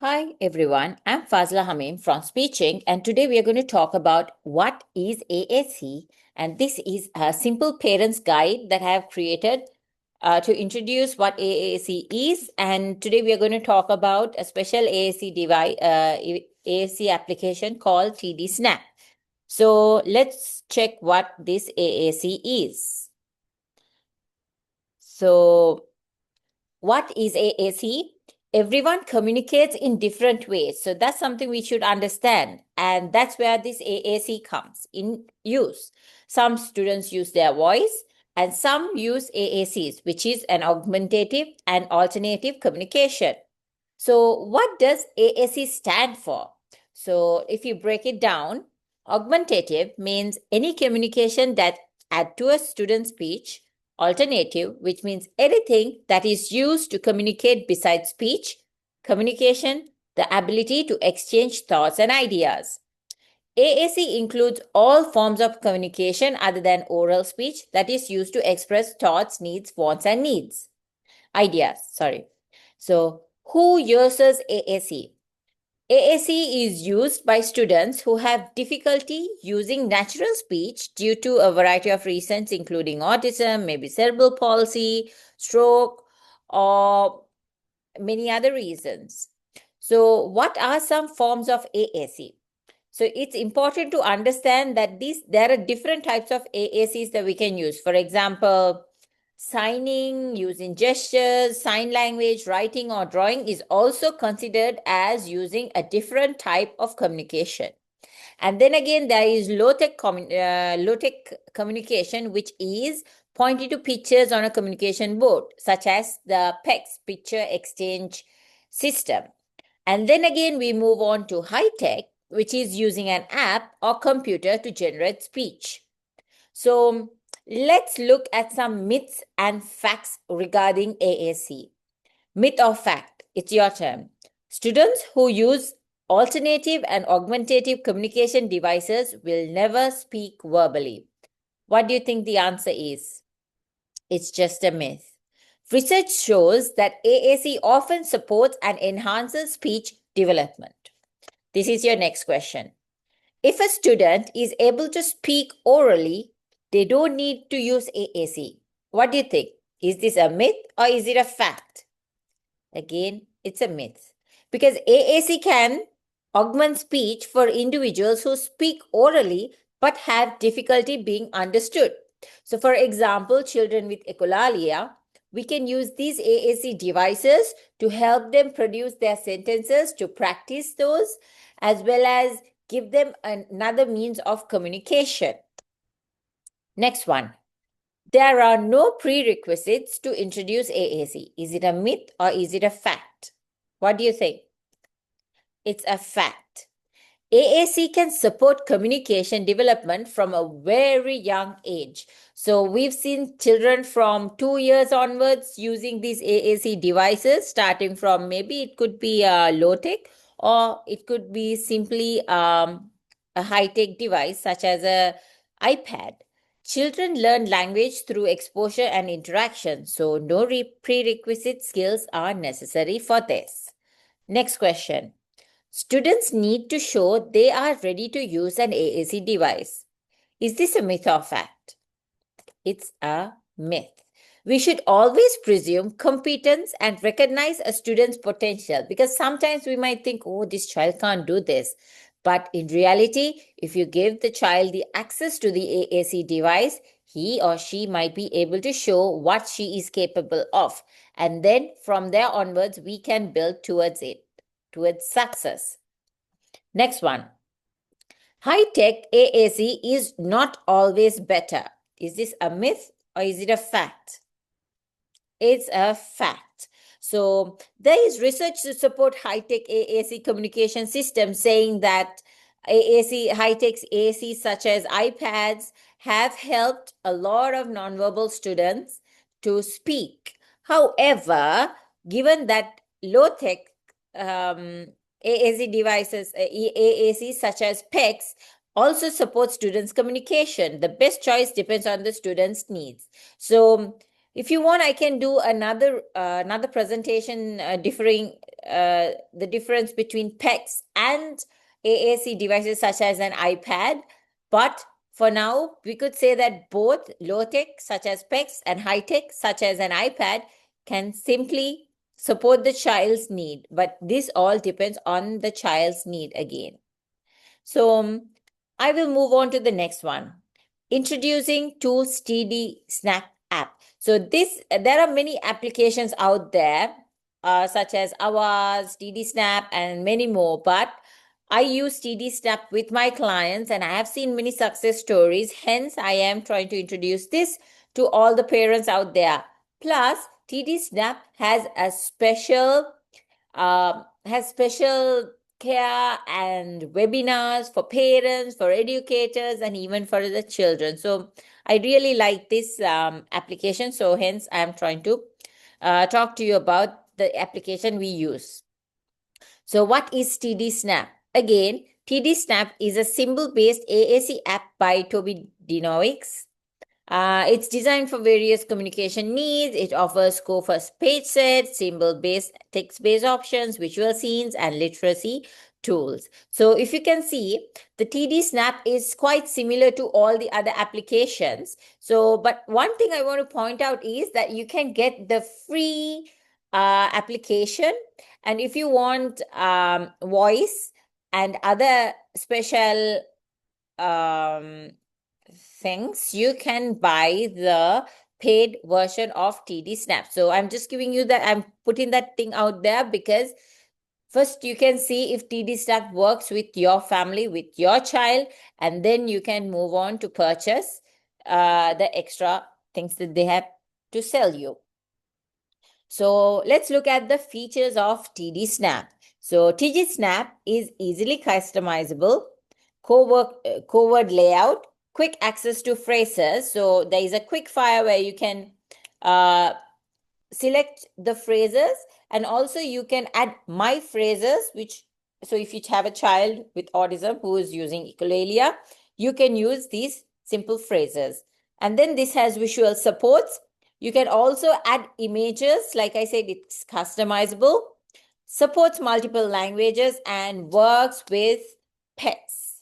Hi everyone, I'm Fazla Hamim from Speeching, and today we are going to talk about what is AAC. And this is a simple parents guide that I have created to introduce what AAC is. And today we are going to talk about a special AAC device, AAC application called TD Snap. So let's check what this AAC is. So what is AAC? Everyone communicates in different ways. So that's something we should understand. And that's where this AAC comes in use. Some students use their voice and some use AACs, which is an augmentative and alternative communication. So what does AAC stand for? So if you break it down, augmentative means any communication that add to a student's speech. Alternative, which means anything that is used to communicate besides speech. Communication, the ability to exchange thoughts and ideas. AAC includes all forms of communication other than oral speech that is used to express thoughts, needs, wants, and ideas. So, who uses AAC? AAC is used by students who have difficulty using natural speech due to a variety of reasons, including autism, maybe cerebral palsy, stroke, or many other reasons. So, what are some forms of AAC? So, it's important to understand that there are different types of AACs that we can use. For example, signing, using gestures, sign language, writing, or drawing is also considered as using a different type of communication. And then again, there is low-tech communication, which is pointing to pictures on a communication board, such as the PECS, Picture Exchange System. And then again, we move on to high-tech, which is using an app or computer to generate speech. So let's look at some myths and facts regarding AAC. Myth or fact? It's your turn. Students who use alternative and augmentative communication devices will never speak verbally. What do you think the answer is? It's just a myth. Research shows that AAC often supports and enhances speech development. This is your next question. If a student is able to speak orally, they don't need to use AAC. What do you think? Is this a myth or is it a fact? Again, it's a myth. Because AAC can augment speech for individuals who speak orally but have difficulty being understood. So, for example, children with echolalia, we can use these AAC devices to help them produce their sentences, to practice those, as well as give them another means of communication. Next one. There are no prerequisites to introduce AAC. Is it a myth or is it a fact? What do you think? It's a fact. AAC can support communication development from a very young age. So we've seen children from 2 years onwards using these AAC devices, starting from maybe it could be a low-tech or it could be simply a high-tech device such as an iPad. Children learn language through exposure and interaction, so no prerequisite skills are necessary for this. Next question. Students need to show they are ready to use an AAC device. Is this a myth or fact? It's a myth. We should always presume competence and recognize a student's potential, because sometimes we might think, oh, this child can't do this. But in reality, if you give the child the access to the AAC device, he or she might be able to show what she is capable of. And then from there onwards, we can build towards it, towards success. Next one. High-tech AAC is not always better. Is this a myth or is it a fact? It's a fact. So there is research to support high-tech AAC communication systems saying that high-tech AAC such as iPads have helped a lot of nonverbal students to speak. However, given that low-tech AAC devices, AAC such as PECS, also support students' communication. The best choice depends on the student's needs. So if you want, I can do another presentation differing the difference between PECS and AAC devices such as an iPad. But for now, we could say that both low-tech such as PECS and high-tech such as an iPad can simply support the child's need. But this all depends on the child's need again. So I will move on to the next one. Introducing Tools TD Snap app. So there are many applications out there, such as Avaz, TD Snap, and many more. But I use TD Snap with my clients, and I have seen many success stories. Hence, I am trying to introduce this to all the parents out there. Plus, TD Snap has special care and webinars for parents, for educators, and even for the children. So I really like this application. So hence, I'm trying to talk to you about the application we use. So what is TD Snap? Again, TD Snap is a symbol-based AAC app by Toby Dinovics. It's designed for various communication needs. It offers co-first page sets, symbol-based, text-based options, visual scenes, and literacy tools. So if you can see, the TD Snap is quite similar to all the other applications. So, but one thing I want to point out is that you can get the free application. And if you want voice and other special things, you can buy the paid version of TD Snap. So I'm just giving you that, I'm putting that thing out there because first you can see if TD Snap works with your family, with your child, and then you can move on to purchase the extra things that they have to sell you. So let's look at the features of TD Snap. So TD Snap is easily customizable, covert layout, quick access to phrases. So there is a quick fire where you can select the phrases, and also you can add my phrases, which, so if you have a child with autism who is using ukulele, you can use these simple phrases. And then this has visual supports. You can also add images. Like I said, it's customizable, supports multiple languages, and works with pets.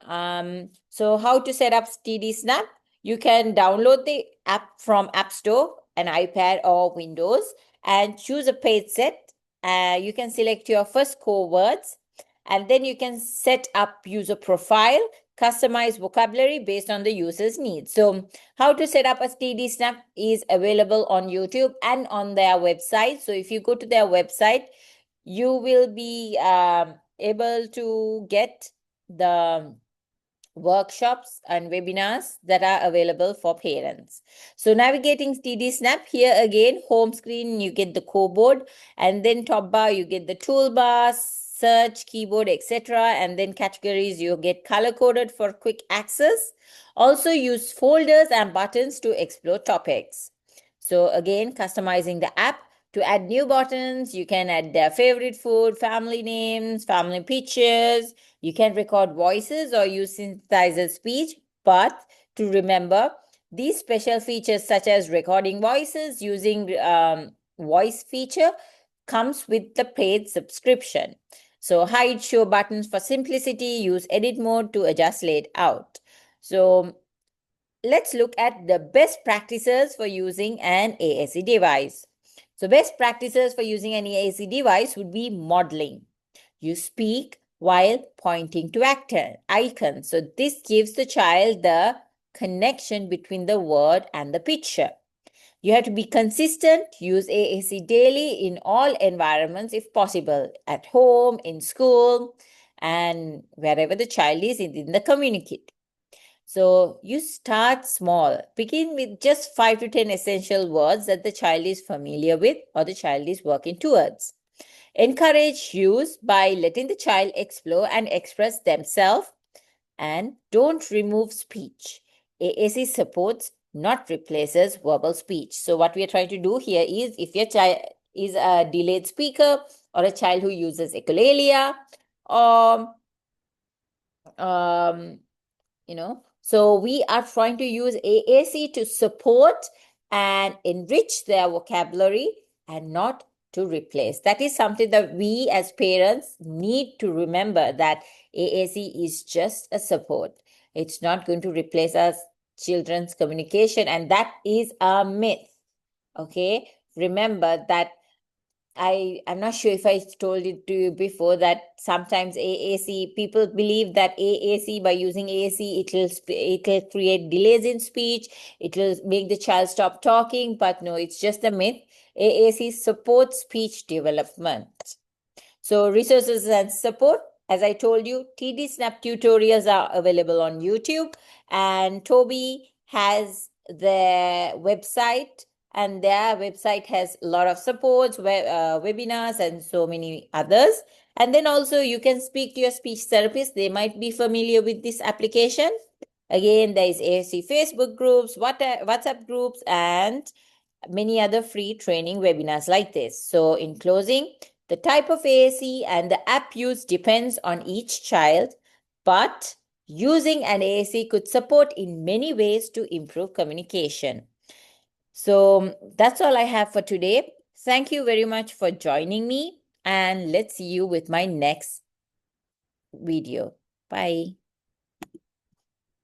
So how to set up TD Snap? You can download the app from App Store, an iPad or Windows, and choose a page set. You can select your first core words, and then you can set up user profile, customize vocabulary based on the user's needs. So how to set up a TD Snap is available on YouTube and on their website. So if you go to their website, you will be able to get the workshops and webinars that are available for parents. So navigating TD Snap, here again, home screen, you get the keyboard, and then top bar, you get the toolbar, search, keyboard, etc. And then categories, you get color-coded for quick access. Also use folders and buttons to explore topics. So again, customizing the app. To add new buttons, you can add their favorite food, family names, family pictures. You can record voices or use synthesizer speech. But to remember, these special features such as recording voices using voice feature comes with the paid subscription. So hide show buttons for simplicity, use edit mode to adjust layout. So let's look at the best practices for using an AAC device. So best practices for using an AAC device would be modeling. You speak while pointing to icons. So this gives the child the connection between the word and the picture. You have to be consistent, use AAC daily in all environments if possible, at home, in school, and wherever the child is in the community. So you start small. Begin with just 5 to 10 essential words that the child is familiar with or the child is working towards. Encourage use by letting the child explore and express themselves, and don't remove speech. AAC supports, not replaces verbal speech. So what we are trying to do here is, if your child is a delayed speaker or a child who uses echolalia, or so we are trying to use AAC to support and enrich their vocabulary and not to replace. That is something that we as parents need to remember, that AAC is just a support. It's not going to replace our children's communication, and that is a myth. Okay, remember that I'm not sure if I told it to you before, that sometimes AAC, people believe that AAC, by using AAC, it'll create delays in speech, it will make the child stop talking, but no, it's just a myth. AAC supports speech development. So resources and support, as I told you, TD Snap tutorials are available on YouTube, and Toby has their website, and their website has a lot of supports, webinars, and so many others. And then also you can speak to your speech therapist. They might be familiar with this application. Again, there is AAC Facebook groups, WhatsApp groups, and many other free training webinars like this. So in closing, the type of AAC and the app used depends on each child, but using an AAC could support in many ways to improve communication. So that's all I have for today. Thank you very much for joining me, and let's see you with my next video. Bye.